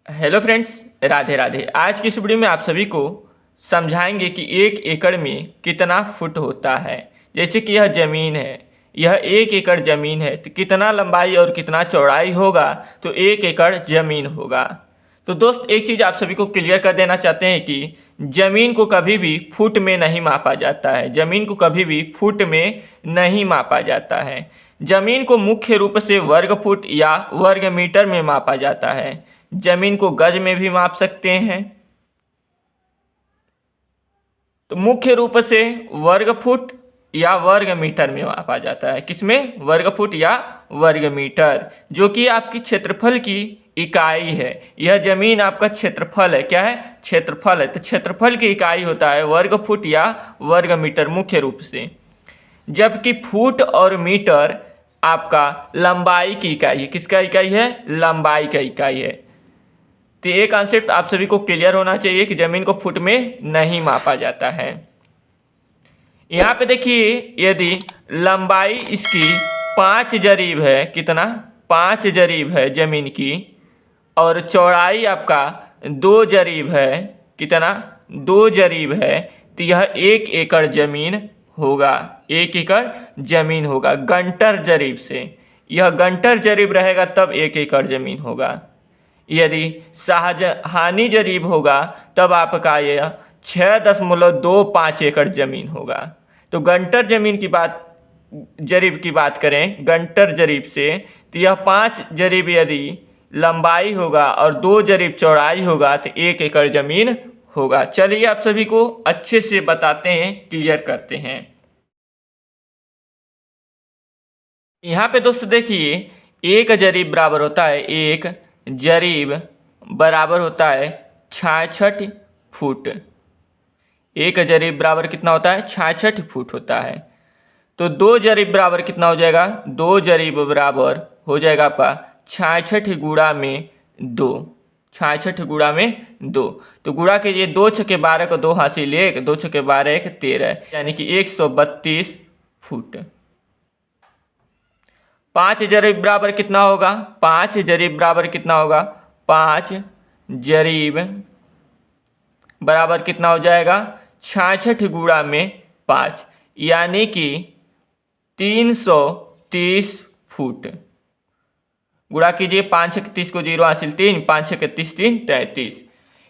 Hello friends, Radhe Radhe. आज की इस वीडियो में आप सभी को समझाएंगे कि एक एकड़ में कितना फुट होता है। जैसे कि यह ज़मीन है, यह एक एकड़ ज़मीन है तो कितना लंबाई और कितना चौड़ाई होगा, तो एक एकड़ ज़मीन होगा। तो दोस्त, एक चीज़ आप सभी को क्लियर कर देना चाहते हैं कि ज़मीन को कभी भी फुट में नहीं मापा जाता है। ज़मीन को कभी भी फुट में नहीं मापा जाता है। ज़मीन को मुख्य रूप से वर्ग फुट या वर्ग मीटर में मापा जाता है। जमीन को गज में भी माप सकते हैं। तो मुख्य रूप से वर्ग फुट या वर्ग मीटर में मापा जाता है। किसमें? वर्ग फुट या वर्ग मीटर, जो कि आपकी क्षेत्रफल की इकाई है। यह जमीन आपका क्षेत्रफल है। क्या है? क्षेत्रफल है। तो क्षेत्रफल की इकाई होता है वर्ग फुट या वर्ग मीटर मुख्य रूप से, जबकि फुट और मीटर आपका लंबाई की इकाई है। किसका इकाई है? लंबाई का इकाई है। तो ये कॉन्सेप्ट आप सभी को क्लियर होना चाहिए कि ज़मीन को फुट में नहीं मापा जाता है। यहाँ पे देखिए, यदि लंबाई इसकी 5 जरीब है, कितना? 5 जरीब है ज़मीन की, और चौड़ाई आपका 2 जरीब है, कितना? 2 जरीब है, तो यह 1 एकड़ ज़मीन होगा। 1 एकड़ ज़मीन होगा गंटर जरीब से। यह गंटर जरीब रहेगा तब 1 एकड़ ज़मीन होगा। यदि शाहजहानी जरीब होगा तब आपका यह 6.25 एकड़ ज़मीन होगा। तो गंटर ज़मीन की बात, जरीब की बात करें गंटर जरीब से, तो यह 5 जरीब यदि लंबाई होगा और 2 जरीब चौड़ाई होगा तो 1 एकड़ ज़मीन होगा। चलिए आप सभी को अच्छे से बताते हैं, क्लियर करते हैं। यहाँ पे दोस्तों देखिए, एक जरीब बराबर होता है, एक जरीब बराबर होता है 66 फुट। एक जरीब बराबर कितना होता है? 66 फुट होता है। तो 2 जरीब बराबर कितना हो जाएगा? 2 जरीब बराबर हो जाएगा आपका 66 गुणा में 2। 66 गुणा में 2। तो गुणा कीजिए, 2 छके 12 को 2 हासिल 1, 2 छके 12 1 13, यानी कि 132 फुट। 5 जरीब बराबर कितना होगा? 5 जरीब बराबर कितना होगा? 5 जरीब बराबर कितना हो जाएगा? 66 गुणा में 5, यानी कि 330 फुट। गुणा कीजिए, 5 छक 30 को 0 हासिल 3, 5 छक 30 3 33।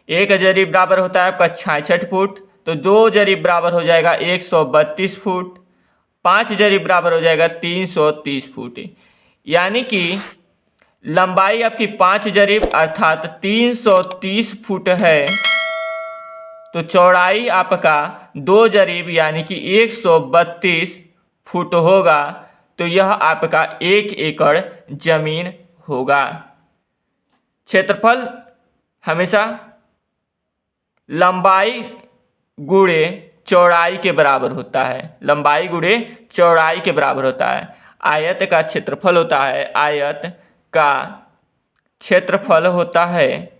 एक जरीब बराबर होता है आपका 66 फुट, तो 2 जरीब बराबर हो जाएगा 132 फुट, 5 जरीब बराबर हो जाएगा 330 फुट। यानी कि लंबाई आपकी 5 जरीब अर्थात 330 फुट है, तो चौड़ाई आपका 2 जरीब यानी कि 132 फुट होगा। तो यह आपका 1 एकड़ जमीन होगा। क्षेत्रफल हमेशा लंबाई गुणे चौड़ाई के बराबर होता है। लंबाई गुणे चौड़ाई के बराबर होता है। आयत का क्षेत्रफल होता है, आयत का क्षेत्रफल होता है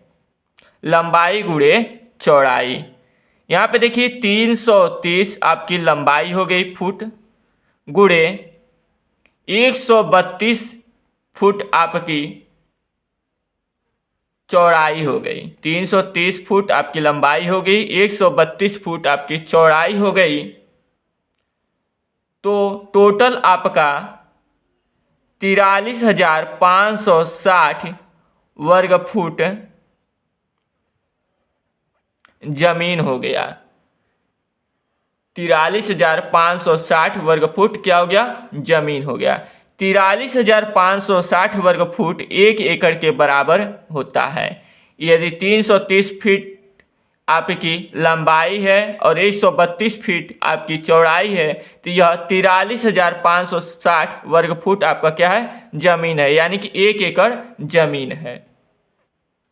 लंबाई गुणे चौड़ाई। यहाँ पे देखिए, 330 आपकी लंबाई हो गई फुट, गुणे 132 फुट आपकी चौड़ाई हो गई। 330 फुट आपकी लंबाई हो गई, 132 फुट आपकी चौड़ाई हो गई। तो टोटल आपका 43,560 वर्ग फुट जमीन हो गया। 43,560 वर्ग फुट क्या हो गया? जमीन हो गया। 43,560 वर्ग फुट 1 एकड़ के बराबर होता है। यदि 330 फीट आपकी लंबाई है और 132 फीट आपकी चौड़ाई है, तो यह 43,560 वर्ग फुट आपका क्या है? जमीन है, यानी कि 1 एकड़ जमीन है।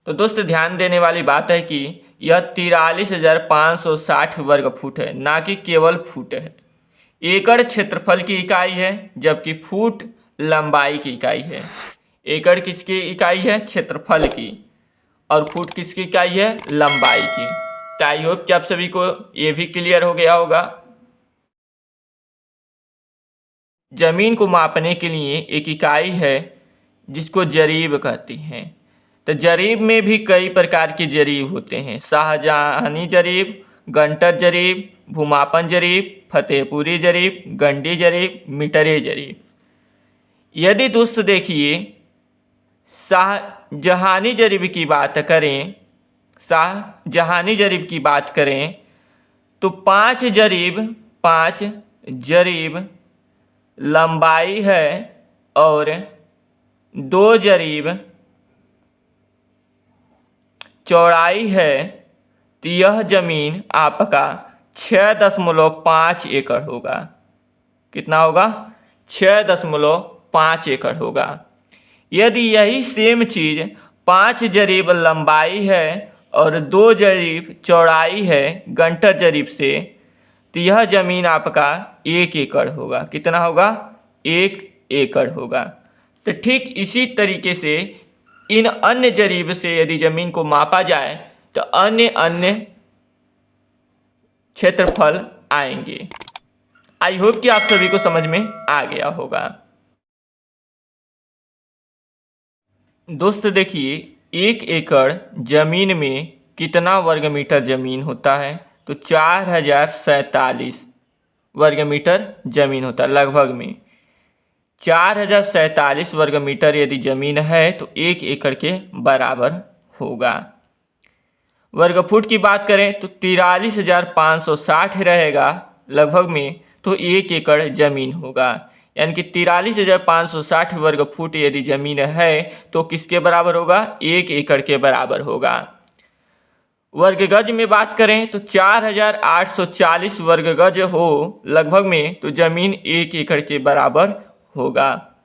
तो दोस्त, ध्यान देने वाली बात है कि यह 43,560 वर्ग फुट है, ना कि केवल फुट है। एकड़ क्षेत्रफल की इकाई है, जबकि फुट लंबाई की इकाई है। एकड़ किसकी इकाई है? क्षेत्रफल की। और फुट किसकी इकाई है? लंबाई की। तो आई होप कि आप सभी को ये भी क्लियर हो गया होगा। जमीन को मापने के लिए एक इकाई है जिसको जरीब कहती हैं। तो तो जरीब में भी कई प्रकार के जरीब होते हैं। शाहजहानी जरीब, गंटर जरीब, भूमापन जरीब, फतेहपुरी जरीब, गंडी जरीब, मीटरे जरीब। यदि दोस्त देखिए शाहजहानी जरीब की बात करें, शाहजहानी जरीब की बात करें तो 5 जरीब लंबाई है और 2 जरीब चौड़ाई है, तो यह जमीन आपका 6.5 एकड़ होगा। कितना होगा? 6.5 एकड़ होगा। यदि यही सेम चीज़ 5 जरीब लंबाई है और 2 जरीब चौड़ाई है गंटर जरीब से, तो यह जमीन आपका 1 एकड़ होगा। कितना होगा? 1 एकड़ होगा। तो ठीक इसी तरीके से इन अन्य जरीब से यदि जमीन को मापा जाए तो अन्य क्षेत्रफल आएंगे। आई होप कि आप सभी को समझ में आ गया होगा। दोस्त देखिए 1 एकड़ जमीन में कितना वर्ग मीटर जमीन होता है? तो 4047 वर्ग मीटर जमीन होता है। लगभग में 4047 वर्ग मीटर यदि जमीन है तो 1 एकड़ के बराबर होगा। वर्ग फुट की बात करें तो 43,560 रहेगा लगभग में, तो 1 एकड़ जमीन होगा। यानी कि 43,560 वर्ग फुट यदि जमीन है तो किसके बराबर होगा? 1 एकड़ के बराबर होगा। वर्ग गज में बात करें तो 4,840 वर्ग गज हो लगभग में, तो जमीन 1 एकड़ के बराबर होगा।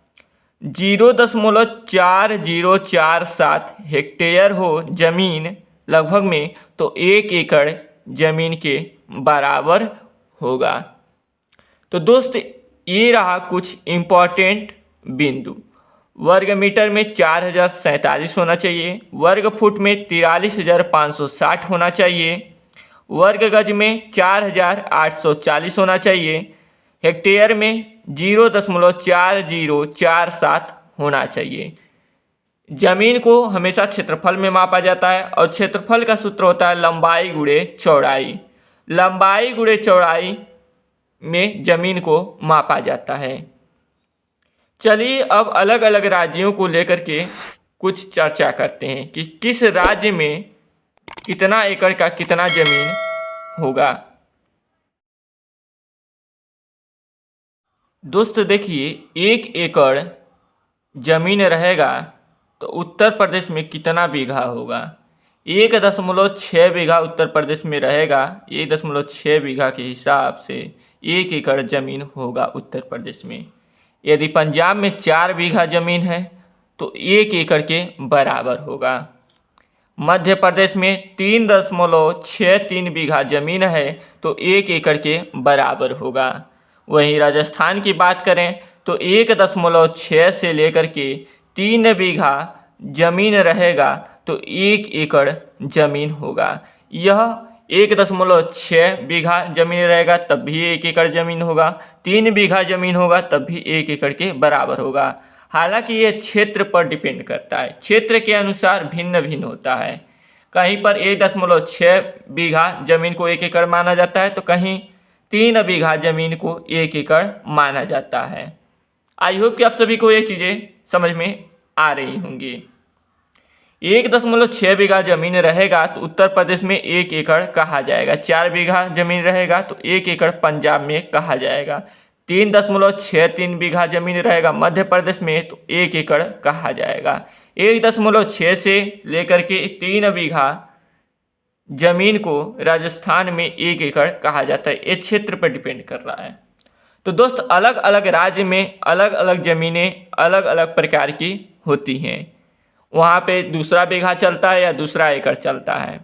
0.4047 हेक्टेयर हो जमीन लगभग में, तो 1 एकड़ जमीन के बराबर होगा। तो दोस्त ये रहा कुछ इम्पॉर्टेंट बिंदु। वर्ग मीटर में 4047 होना चाहिए, वर्ग फुट में 43,560 होना चाहिए, वर्ग गज में 4,840 होना चाहिए, हेक्टेयर में 0.4047 होना चाहिए। जमीन को हमेशा क्षेत्रफल में मापा जाता है और क्षेत्रफल का सूत्र होता है लंबाई गुणे चौड़ाई। लंबाई गुणे चौड़ाई में जमीन को मापा जाता है। चलिए अब अलग अलग राज्यों को लेकर के कुछ चर्चा करते हैं कि किस राज्य में कितना एकड़ का कितना जमीन होगा। दोस्त देखिए 1 एकड़ जमीन रहेगा तो उत्तर प्रदेश में कितना बीघा होगा? 1.6 बीघा उत्तर प्रदेश में रहेगा। 1.6 बीघा के हिसाब से 1 एकड़ जमीन होगा उत्तर प्रदेश में। यदि पंजाब में 4 बीघा जमीन है तो 1 एकड़ के बराबर होगा। मध्य प्रदेश में 3.63 बीघा जमीन है तो 1 एकड़ के बराबर होगा। वहीं राजस्थान की बात करें तो 1.6 से लेकर के 3 बीघा जमीन रहेगा तो 1 एकड़ जमीन होगा। यह 1.6 बीघा जमीन रहेगा तब भी 1 एकड़ जमीन होगा, 3 बीघा जमीन होगा तब भी 1 एकड़ के बराबर होगा। हालांकि यह क्षेत्र पर डिपेंड करता है, क्षेत्र के अनुसार भिन्न भिन्न होता है। कहीं पर 1.6 बीघा जमीन को 1 एकड़ माना जाता है तो कहीं 3 बीघा जमीन को 1 एकड़ माना जाता है। आई होप कि आप सभी को ये चीज़ें समझ में आ रही होंगी। 1.6 बीघा जमीन रहेगा तो उत्तर प्रदेश में 1 एकड़ कहा जाएगा। 4 बीघा जमीन रहेगा तो 1 एकड़ पंजाब में कहा जाएगा। 3.63 बीघा जमीन रहेगा मध्य प्रदेश में तो 1 एकड़ कहा जाएगा। 1.6 से लेकर के 3 बीघा जमीन को राजस्थान में 1 एकड़ कहा जाता है। ये क्षेत्र पर डिपेंड कर रहा है। तो दोस्त अलग अलग राज्य में अलग अलग ज़मीनें अलग अलग प्रकार की होती हैं। वहाँ पे दूसरा बीघा चलता है या दूसरा एकड़ चलता है।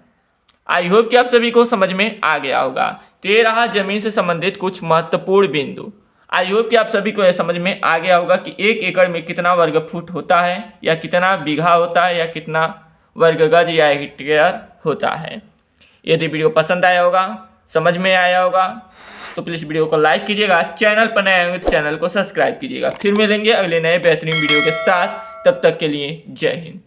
आई होप कि आप सभी को समझ में आ गया होगा। तो ये रहा जमीन से संबंधित कुछ महत्वपूर्ण बिंदु। आई होप कि आप सभी को यह समझ में आ गया होगा कि 1 एकड़ में कितना वर्ग फुट होता है या कितना बीघा होता है या कितना वर्ग गज या हेक्टेयर होता है। यदि वीडियो पसंद आया होगा, समझ में आया होगा तो प्लीज़ वीडियो को लाइक कीजिएगा। चैनल पर नए होंगे तो चैनल को सब्सक्राइब कीजिएगा। फिर मिलेंगे अगले नए बेहतरीन वीडियो के साथ। तब तक के लिए जय हिंद।